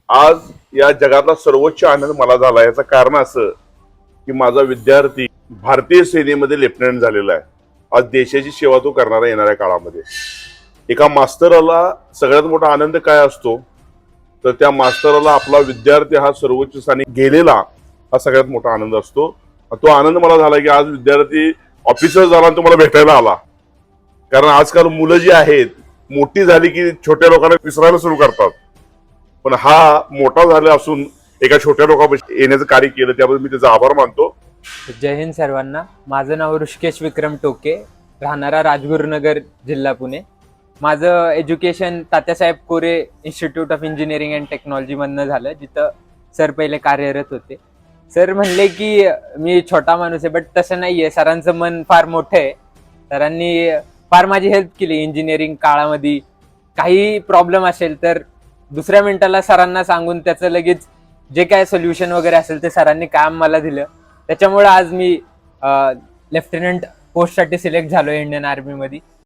आज या जगातला सर्वोच्च आनंद मला झाला. याचं कारण असं की माझा विद्यार्थी भारतीय सेनेमध्ये लेफ्टनंट झालेला आहे. आज देशाची सेवा तो करणार आहे येणाऱ्या काळामध्ये. एका मास्तराला सगळ्यात मोठा आनंद काय असतो तर त्या मास्तराला आपला विद्यार्थी हा सर्वोच्च स्थानी गेलेला हा सगळ्यात मोठा आनंद असतो. तो आनंद मला झाला की आज विद्यार्थी ऑफिसर झाला आणि तो मला भेटायला आला. कारण आजकाल मुलं जी आहेत मोठी झाली की छोट्या लोकांना विसरायला सुरू करतात, पण हा मोठा झाला असून एका छोट्या लोकांपाशी येण्याचं कार्य केलं त्याबद्दल मी त्याचा आभार मानतो. जय हिंद सर्वांना. माझं नाव ऋषिकेश विक्रम टोके, राहणारा राजगुरुनगर, जिल्हा पुणे. माझं education Tatyasaheb Kore institute of engineering and टेक्नॉलॉजीमधनं झालं, जिथं सर पहिले कार्यरत होते. सर म्हणले की मी छोटा माणूस आहे, बट तसं नाही आहे. सरांचं मन फार मोठं आहे. सरांनी फार माझी हेल्प केली इंजिनिअरिंग काळामध्ये. काही प्रॉब्लेम असेल तर दुसऱ्या मिनिटाला सरांना सांगून त्याचं लगेच जे काय सोल्युशन वगैरे असेल ते सरांनी काम मला दिलं. त्याच्यामुळे आज मी लेफ्टनंट पोस्टसाठी सिलेक्ट झालो इंडियन आर्मीमध्ये.